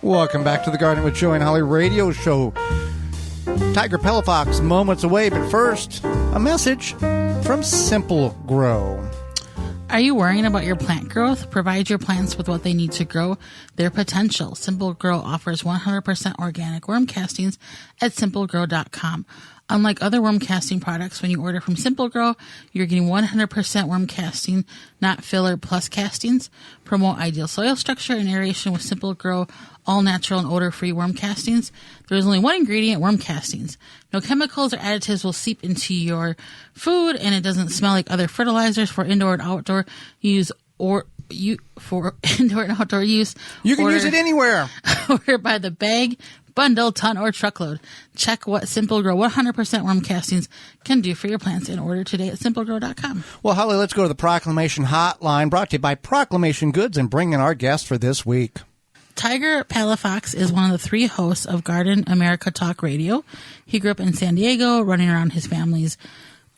Welcome back to the Garden with Joe and Holly radio show. Tiger Palafox moments away, but first, a message from Simple Grow. Are you worrying about your plant growth? Provide your plants with what they need to grow their potential. Simple Grow offers 100% organic worm castings at simplegrow.com. Unlike other worm casting products, when you order from Simple Grow, you're getting 100% worm casting, not filler plus castings. Promote ideal soil structure and aeration with Simple Grow all natural and odor-free worm castings. There's only one ingredient, worm castings. No chemicals or additives will seep into your food, and it doesn't smell like other fertilizers for indoor and outdoor use for indoor and outdoor use. You can use it anywhere. Order by the bag, bundle, ton, or truckload. Check what Simple Grow 100% worm castings can do for your plants and order today at simplegrow.com. Well, Holly, let's go to the Proclamation Hotline, brought to you by Proclamation Goods, and bring in our guest for this week. Tiger Palafox is one of the 3 hosts of Garden America Talk Radio. He grew up in San Diego, running around his family's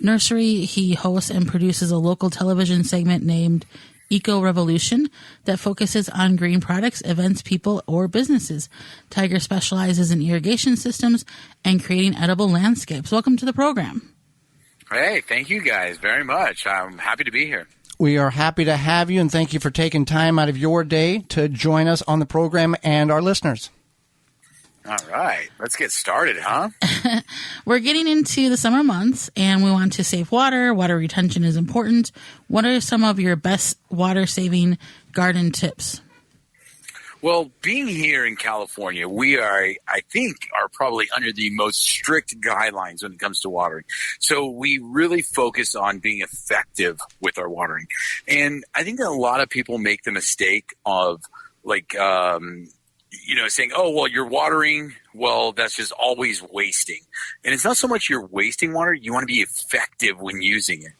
nursery. He hosts and produces a local television segment named Eco Revolution that focuses on green products, events, people, or businesses. Tiger specializes in irrigation systems and creating edible landscapes. Welcome to the program. Hey, thank you guys very much. I'm happy to be here. We are happy to have you, and thank you for taking time out of your day to join us on the program and our listeners. All right, let's get started, huh? We're getting into the summer months, and we want to save water. Water retention is important. What are some of your best water-saving garden tips? Well, being here in California, we are probably under the most strict guidelines when it comes to watering. So we really focus on being effective with our watering. And I think that a lot of people make the mistake of saying, oh, well, you're watering. Well, that's just always wasting. And it's not so much you're wasting water. You want to be effective when using it.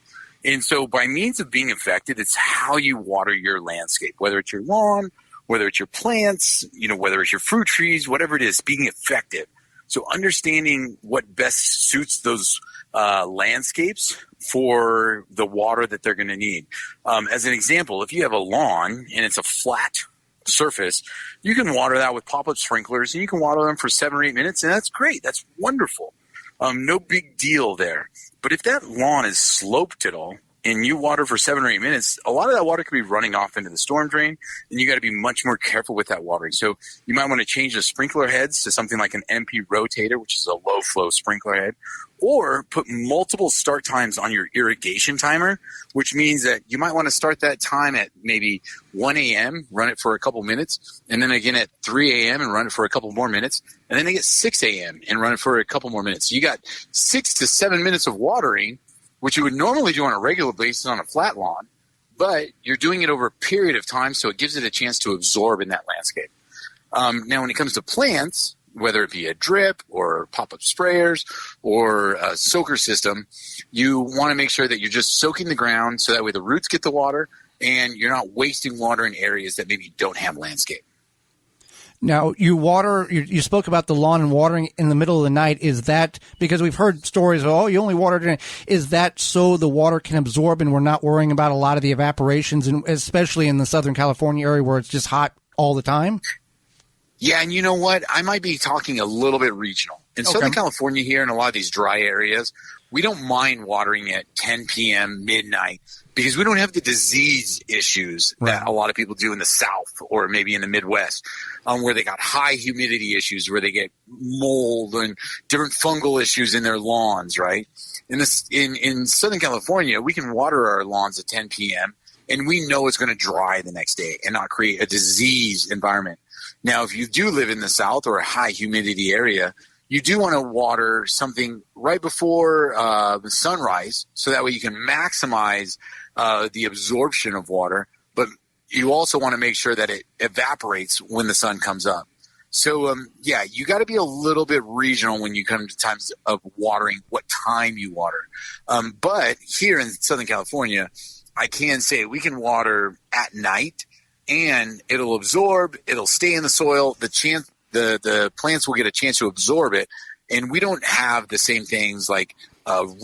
And so by means of being effective, it's how you water your landscape, whether it's your lawn, whether it's your plants, whether it's your fruit trees, whatever it is, being effective. So understanding what best suits those landscapes for the water that they're going to need. As an example, if you have a lawn and it's a flat surface, you can water that with pop-up sprinklers, and you can water them for 7 or 8 minutes, and that's great. That's wonderful. No big deal there. But if that lawn is sloped at all, and you water for 7 or 8 minutes, a lot of that water could be running off into the storm drain, and you got to be much more careful with that watering. So you might want to change the sprinkler heads to something like an MP rotator, which is a low flow sprinkler head, or put multiple start times on your irrigation timer, which means that you might want to start that time at maybe 1 a.m., run it for a couple minutes, and then again at 3 a.m. and run it for a couple more minutes, and then at 6 a.m. and run it for a couple more minutes. So you got 6 to 7 minutes of watering, which you would normally do on a regular basis on a flat lawn, but you're doing it over a period of time, so it gives it a chance to absorb in that landscape. Now, when it comes to plants, whether it be a drip or pop-up sprayers or a soaker system, you want to make sure that you're just soaking the ground so that way the roots get the water and you're not wasting water in areas that maybe don't have landscape. Now, you spoke about the lawn and watering in the middle of the night. Is that because we've heard stories of, oh, you only water during, is that so the water can absorb and we're not worrying about a lot of the evaporations, and especially in the Southern California area where it's just hot all the time? Yeah, and you know what? I might be talking a little bit regional. In Southern California here, in a lot of these dry areas, we don't mind watering at 10 p.m., midnight, because we don't have the disease issues that a lot of people do in the South or maybe in the Midwest, where they got high humidity issues, where they get mold and different fungal issues in their lawns, right? In Southern California, we can water our lawns at 10 p.m., and we know it's going to dry the next day and not create a disease environment. Now, if you do live in the South or a high humidity area, you do want to water something right before the sunrise, so that way you can maximize the absorption of water, but you also want to make sure that it evaporates when the sun comes up. So, you got to be a little bit regional when you come to times of watering, what time you water. But here in Southern California, I can say we can water at night, and it'll absorb, it'll stay in the soil, the plants will get a chance to absorb it, and we don't have the same things like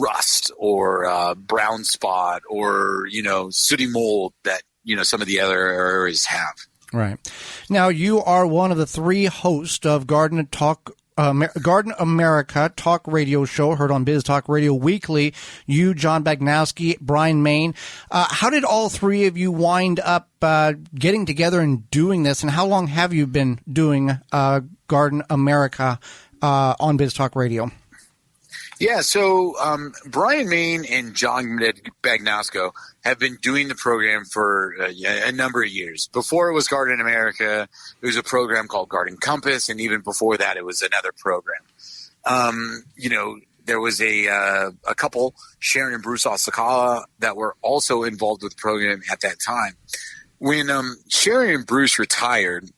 rust or brown spot or, sooty mold that, some of the other areas have. Right. Now, you are one of the 3 hosts of Garden America Talk Radio Show, heard on Biz Talk Radio Weekly. You, John Bagnowski, Brian Main. How did all 3 of you wind up getting together and doing this? And how long have you been doing Garden America on Biz Talk Radio? Yeah, so Brian Main and John Bagnowski have been doing the program for a number of years. Before it was Garden America, it was a program called Garden Compass, and even before that, it was another program. There was a couple, Sharon and Bruce Osakawa, that were also involved with the program at that time. When Sharon and Bruce retired,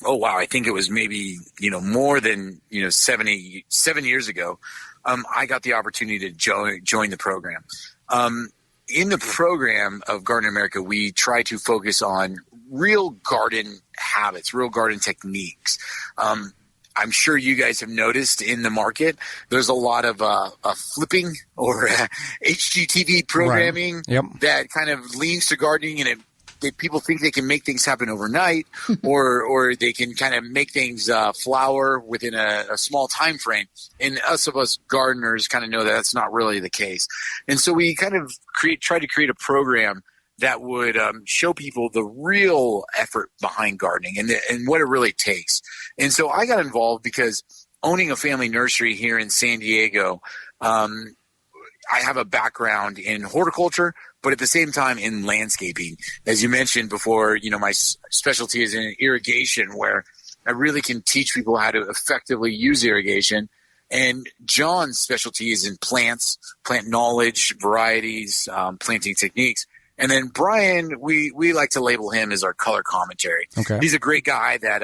I think it was maybe, more than, 7 years ago, I got the opportunity to join the program. In the program of Garden America, we try to focus on real garden habits, real garden techniques. I'm sure you guys have noticed in the market, there's a lot of flipping or HGTV programming that kind of leans to gardening, and people think they can make things happen overnight, or they can kind of make things flower within a small time frame. And us gardeners kind of know that that's not really the case. And so we kind of try to create a program that would show people the real effort behind gardening and what it really takes. And so I got involved because owning a family nursery here in San Diego, I have a background in horticulture, but at the same time in landscaping. As you mentioned before, my specialty is in irrigation, where I really can teach people how to effectively use irrigation. And John's specialty is in plants, plant knowledge, varieties, planting techniques. And then Brian, we like to label him as our color commentary. Okay. He's a great guy that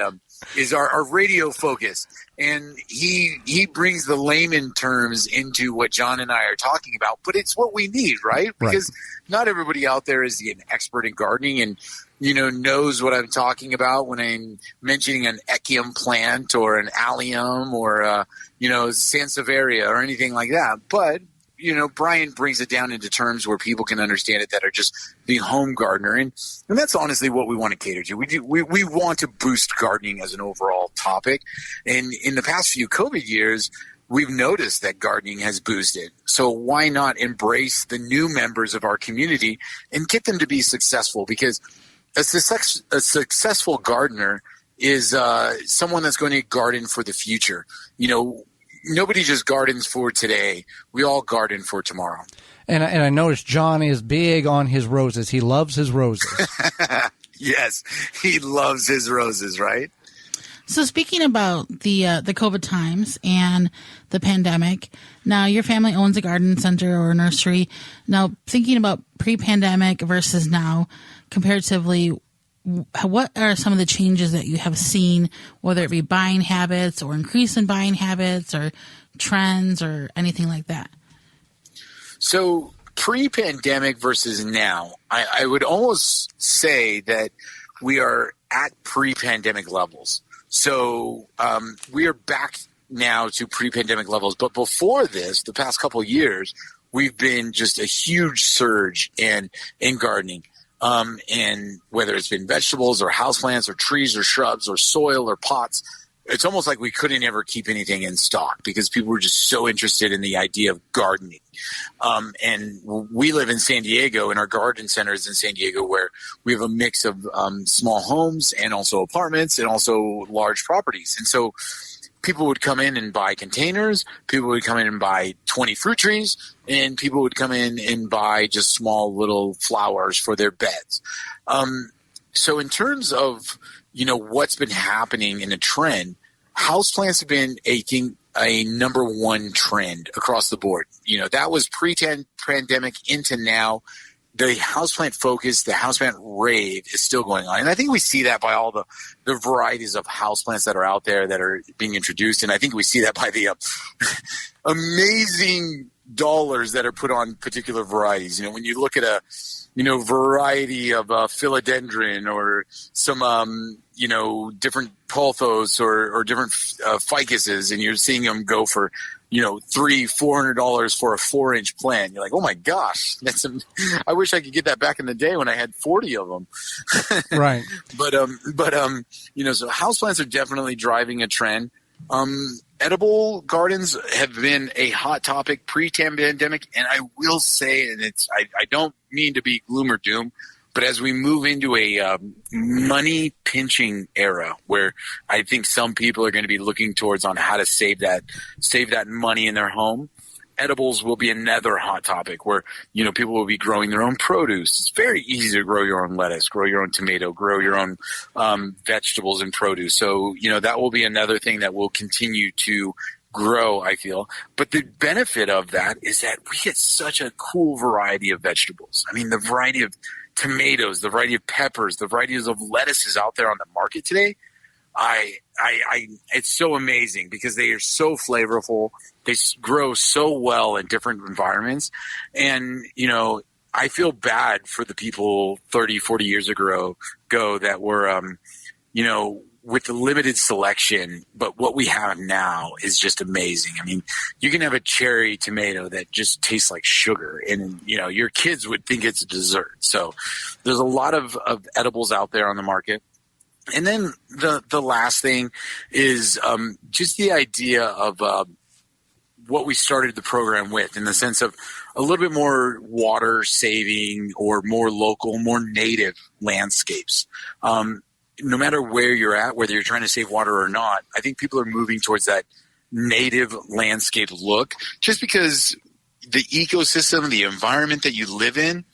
is our radio focus. And he brings the layman terms into what John and I are talking about, but it's what we need, right? Because not everybody out there is an expert in gardening and, knows what I'm talking about when I'm mentioning an echium plant or an allium or, sansevieria or anything like that. But Brian brings it down into terms where people can understand it that are just the home gardener. And that's honestly what we want to cater to. We want to boost gardening as an overall topic. And in the past few COVID years, we've noticed that gardening has boosted. So why not embrace the new members of our community and get them to be successful? Because a successful gardener is someone that's going to garden for the future. Nobody just gardens for today. We all garden for tomorrow. And I noticed John is big on his roses. He loves his roses. Yes, he loves his roses, right? So speaking about the COVID times and the pandemic, now your family owns a garden center or a nursery. Now, thinking about pre-pandemic versus now, comparatively, what are some of the changes that you have seen, whether it be buying habits or increase in buying habits or trends or anything like that? So pre-pandemic versus now, I would almost say that we are at pre-pandemic levels. So we are back now to pre-pandemic levels. But before this, the past couple of years, we've been just a huge surge in gardening. And whether it's been vegetables or houseplants or trees or shrubs or soil or pots, it's almost like we couldn't ever keep anything in stock because people were just so interested in the idea of gardening. And we live in San Diego, and our garden center is in San Diego, where we have a mix of small homes and also apartments and also large properties. And so people would come in and buy containers, people would come in and buy 20 fruit trees, and people would come in and buy just small little flowers for their beds. So in terms of, what's been happening in a trend, houseplants have been a number one trend across the board. That was pre-pandemic into now. The houseplant focus, the houseplant rave is still going on. And I think we see that by all the varieties of houseplants that are out there that are being introduced. And I think we see that by the amazing dollars that are put on particular varieties. When you look at a variety of philodendron or some different pothos or different ficuses, and you're seeing them go for $300-400 for a 4-inch plant. You're like, oh my gosh, I wish I could get that back in the day when I had 40 of them. Right. But so houseplants are definitely driving a trend. Edible gardens have been a hot topic pre-pandemic, and I will say, and I don't mean to be gloom or doom, but as we move into a money pinching era where I think some people are going to be looking towards on how to save that money in their home, edibles will be another hot topic where, people will be growing their own produce. It's very easy to grow your own lettuce, grow your own tomato, grow your own vegetables and produce. So, that will be another thing that will continue to grow, I feel. But the benefit of that is that we get such a cool variety of vegetables. I mean, the variety of tomatoes, the variety of peppers, the varieties of lettuces out there on the market today, it's so amazing because they are so flavorful. They grow so well in different environments. And, I feel bad for the people 30, 40 years ago that were, with the limited selection, but what we have now is just amazing. I mean, you can have a cherry tomato that just tastes like sugar, and your kids would think it's a dessert. So there's a lot of edibles out there on the market. And then the last thing is just the idea of what we started the program with, in the sense of a little bit more water saving or more local, more native landscapes. No matter where you're at, whether you're trying to save water or not, I think people are moving towards that native landscape look, just because the ecosystem, the environment that you live in,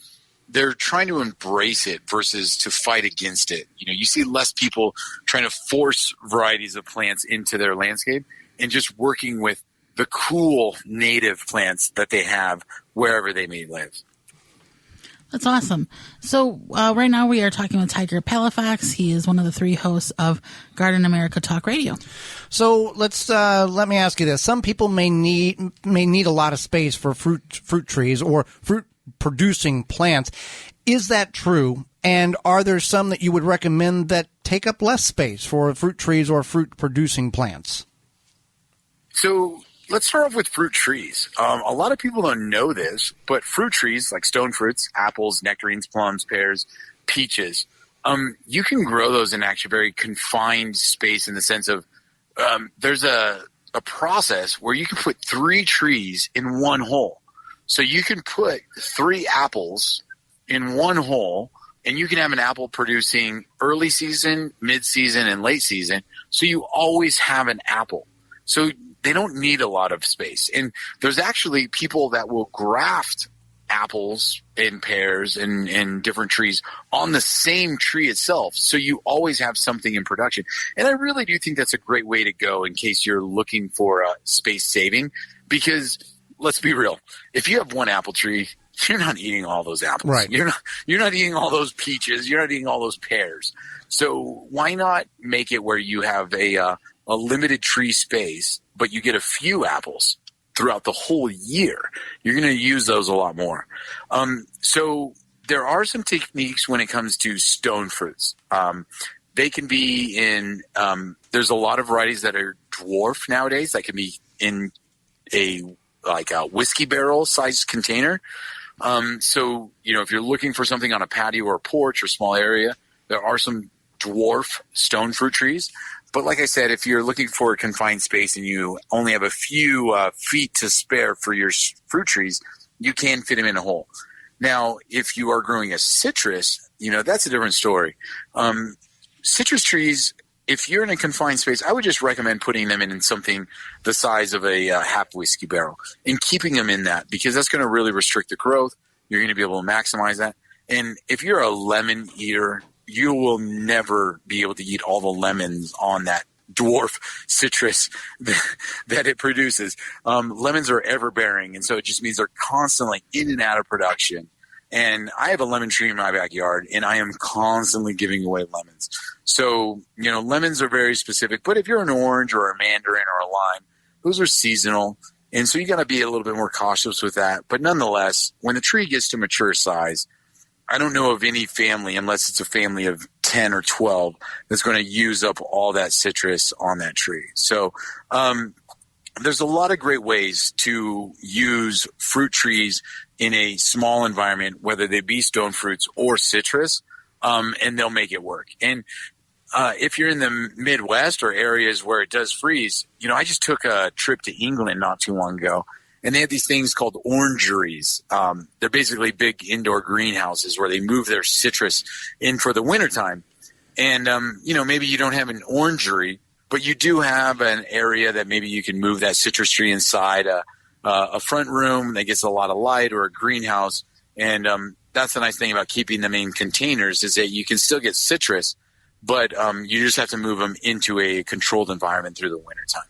they're trying to embrace it versus to fight against it. You see less people trying to force varieties of plants into their landscape and just working with the cool native plants that they have wherever they may live. That's awesome. So right now we are talking with Tiger Palafox. He is one of the 3 hosts of Garden America Talk Radio. So let me ask you this. Some people may need a lot of space for fruit trees or fruit producing plants. Is that true? And are there some that you would recommend that take up less space for fruit trees or fruit producing plants? So let's start off with fruit trees. A lot of people don't know this, but fruit trees like stone fruits, apples, nectarines, plums, pears, peaches, you can grow those in actually very confined space, in the sense of there's a process where you can put 3 trees in one hole. So you can put 3 apples in one hole, and you can have an apple producing early season, mid-season, and late season. So you always have an apple. So they don't need a lot of space. And there's actually people that will graft apples and pears and different trees on the same tree itself. So you always have something in production. And I really do think that's a great way to go in case you're looking for space saving, because let's be real. If you have one apple tree, you're not eating all those apples. Right. You're not eating all those peaches. You're not eating all those pears. So why not make it where you have a limited tree space, but you get a few apples throughout the whole year? You're going to use those a lot more. So there are some techniques when it comes to stone fruits. They can be in there's a lot of varieties that are dwarf nowadays that can be in a whiskey barrel sized container. So, if you're looking for something on a patio or a porch or small area, there are some dwarf stone fruit trees. But like I said, if you're looking for a confined space and you only have a few feet to spare for your fruit trees, you can fit them in a hole. Now, if you are growing a citrus, that's a different story. Citrus trees, if you're in a confined space, I would just recommend putting them in something the size of a half whiskey barrel and keeping them in that, because that's going to really restrict the growth. You're going to be able to maximize that. And if you're a lemon eater, you will never be able to eat all the lemons on that dwarf citrus that it produces. Lemons are ever bearing, and so it just means they're constantly in and out of production. And I have a lemon tree in my backyard, and I am constantly giving away lemons. So, lemons are very specific. But if you're an orange or a mandarin or a lime, those are seasonal. And so you got to be a little bit more cautious with that. But nonetheless, when the tree gets to mature size, I don't know of any family, unless it's a family of 10 or 12, that's going to use up all that citrus on that tree. So there's a lot of great ways to use fruit trees in a small environment, whether they be stone fruits or citrus, and they'll make it work. And if you're in the Midwest or areas where it does freeze, I just took a trip to England not too long ago, and they have these things called orangeries. They're basically big indoor greenhouses where they move their citrus in for the wintertime. And, maybe you don't have an orangery, but you do have an area that maybe you can move that citrus tree inside a front room that gets a lot of light, or a greenhouse. And that's the nice thing about keeping them in containers, is that you can still get citrus, but you just have to move them into a controlled environment through the wintertime.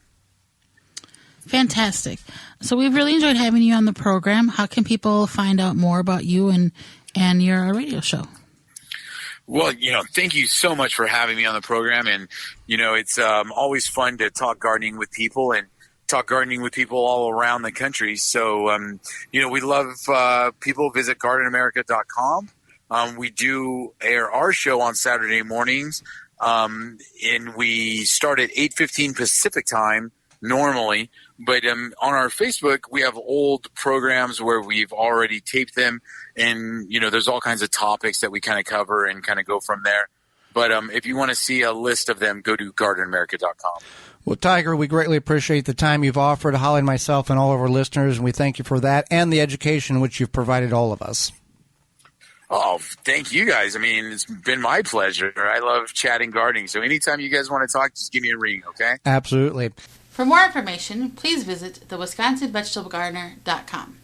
Fantastic. So we've really enjoyed having you on the program. How can people find out more about you and your radio show? Well, thank you so much for having me on the program. And, it's always fun to talk gardening with people, and talk gardening with people all around the country. So, we love people. Visit gardenamerica.com. We do air our show on Saturday mornings, and we start at 8:15 Pacific time normally. But on our Facebook, we have old programs where we've already taped them, and there's all kinds of topics that we kind of cover and kind of go from there. But if you want to see a list of them, go to gardenamerica.com. Well, Tiger, we greatly appreciate the time you've offered Holly and myself and all of our listeners, and we thank you for that and the education which you've provided all of us. Oh, thank you guys. I mean, it's been my pleasure. I love chatting gardening. So anytime you guys want to talk, just give me a ring, okay? Absolutely. For more information, please visit thewisconsinvegetablegardener.com.